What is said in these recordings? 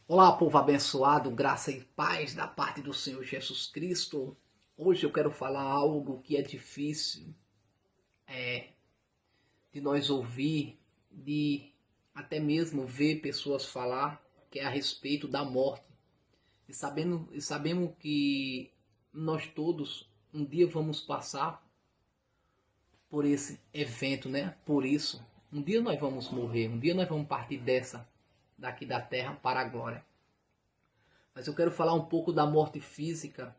Olá, povo abençoado, graça e paz da parte do Senhor Jesus Cristo. Hoje eu quero falar algo que é difícil de nós ouvir, de até mesmo ver pessoas falar, que é a respeito da morte. E sabemos que nós todos um dia vamos passar por esse evento, né? Por isso, um dia nós vamos morrer, um dia nós vamos partir daqui da terra para a glória. Mas eu quero falar um pouco da morte física.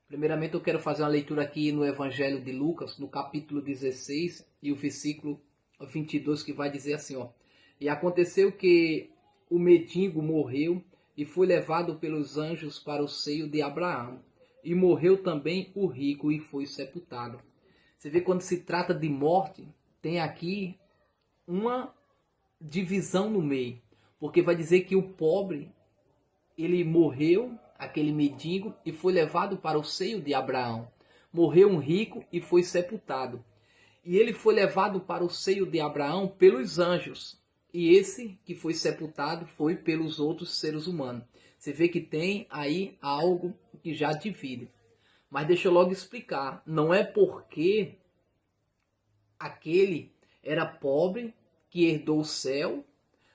Primeiramente eu quero fazer uma leitura aqui no Evangelho de Lucas, no capítulo 16 e o versículo 22, que vai dizer assim, ó. E aconteceu que o mendigo morreu e foi levado pelos anjos para o seio de Abraão. E morreu também o rico e foi sepultado. Você vê, quando se trata de morte, tem aqui uma divisão no meio. Porque vai dizer que o pobre, ele morreu, aquele mendigo, e foi levado para o seio de Abraão. Morreu um rico e foi sepultado. E ele foi levado para o seio de Abraão pelos anjos. E esse que foi sepultado foi pelos outros seres humanos. Você vê que tem aí algo que já divide. Mas deixa eu logo explicar. Não é porque aquele era pobre que herdou o céu.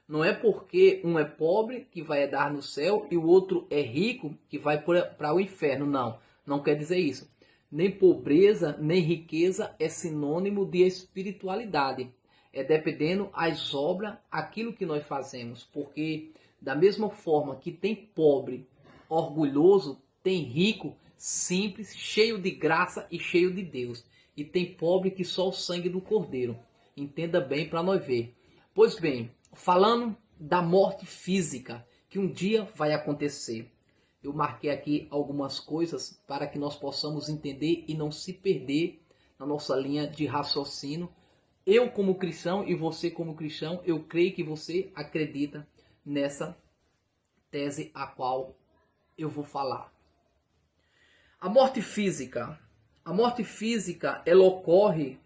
Não é porque um é pobre que vai herdar no céu e o outro é rico que vai para o inferno. Não, não quer dizer isso. Nem pobreza, nem riqueza é sinônimo de espiritualidade. É dependendo as obras, aquilo que nós fazemos. Porque da mesma forma que tem pobre orgulhoso, tem rico simples, cheio de graça e cheio de Deus. E tem pobre que só o sangue do Cordeiro. Entenda bem para nós ver. Pois bem, falando da morte física, que um dia vai acontecer. Eu marquei aqui algumas coisas para que nós possamos entender e não se perder na nossa linha de raciocínio. Eu como cristão e você como cristão, eu creio que você acredita nessa tese a qual eu vou falar. A morte física. A morte física, ela ocorre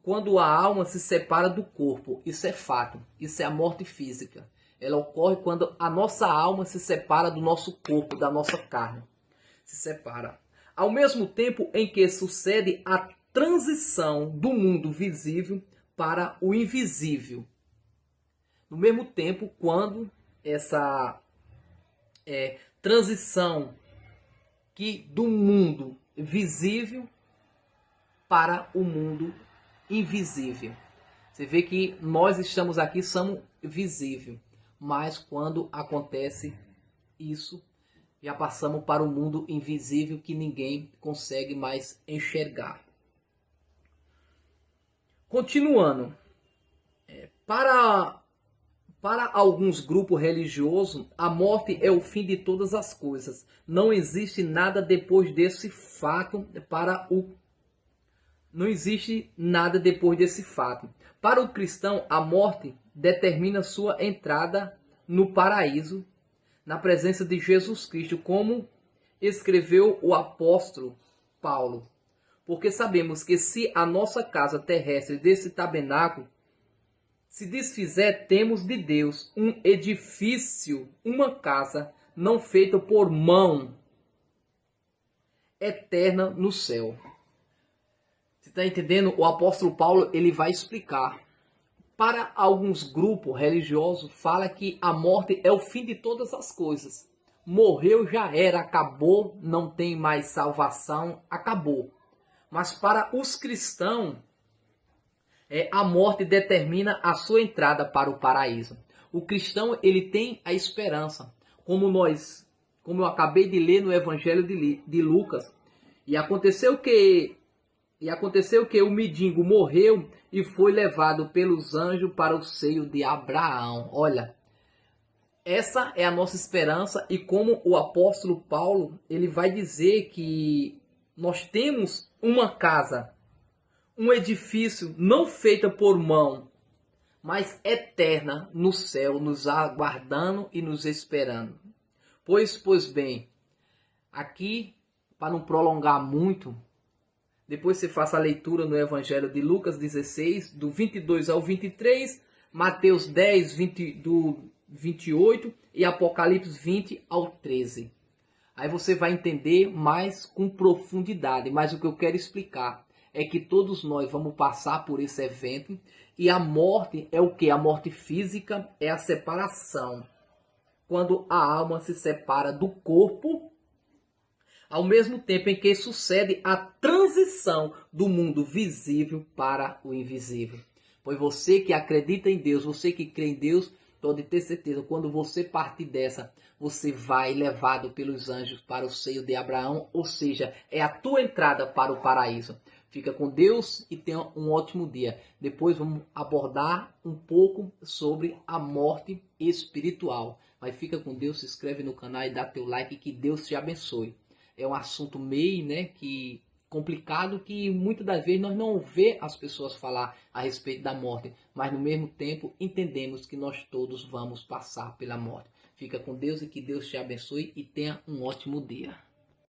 quando a alma se separa do corpo. Isso é fato. Isso é a morte física. Ela ocorre quando a nossa alma se separa do nosso corpo, da nossa carne. Se separa. Ao mesmo tempo em que sucede a transição do mundo visível para o invisível. No mesmo tempo, quando essa transição do mundo visível para o mundo invisível. Você vê que nós estamos aqui, somos visíveis, mas quando acontece isso, já passamos para o mundo invisível que ninguém consegue mais enxergar. Continuando, para alguns grupos religiosos, a morte é o fim de todas as coisas. Não existe nada depois desse fato Não existe nada depois desse fato. Para o cristão, a morte determina sua entrada no paraíso, na presença de Jesus Cristo, como escreveu o apóstolo Paulo. Porque sabemos que se a nossa casa terrestre desse tabernáculo se desfizer, temos de Deus um edifício, uma casa não feita por mão, eterna no céu. Você está entendendo? O apóstolo Paulo, ele vai explicar. Para alguns grupos religiosos, fala que a morte é o fim de todas as coisas. Morreu, já era, acabou, não tem mais salvação, acabou. Mas para os cristãos, a morte determina a sua entrada para o paraíso. O cristão, ele tem a esperança, como eu acabei de ler no Evangelho de Lucas. E aconteceu que o mendigo morreu e foi levado pelos anjos para o seio de Abraão. Olha, essa é a nossa esperança, e como o apóstolo Paulo, ele vai dizer que nós temos uma casa, um edifício não feita por mão, mas eterna no céu, nos aguardando e nos esperando. Pois bem, aqui, para não prolongar muito, depois você faça a leitura no Evangelho de Lucas 16, do 22 ao 23, Mateus 10, 28 e Apocalipse 20 ao 13. Aí você vai entender mais com profundidade, mas o que eu quero explicar é que todos nós vamos passar por esse evento e a morte é o que? A morte física é a separação. Quando a alma se separa do corpo, ao mesmo tempo em que sucede a transição do mundo visível para o invisível. Pois você que acredita em Deus, você que crê em Deus, pode ter certeza, quando você partir dessa, você vai levado pelos anjos para o seio de Abraão, ou seja, é a tua entrada para o paraíso. Fica com Deus e tenha um ótimo dia. Depois vamos abordar um pouco sobre a morte espiritual. Mas fica com Deus, se inscreve no canal e dá teu like, que Deus te abençoe. É um assunto meio, que complicado, que muitas das vezes nós não vê as pessoas falar a respeito da morte, mas no mesmo tempo entendemos que nós todos vamos passar pela morte. Fica com Deus e que Deus te abençoe e tenha um ótimo dia.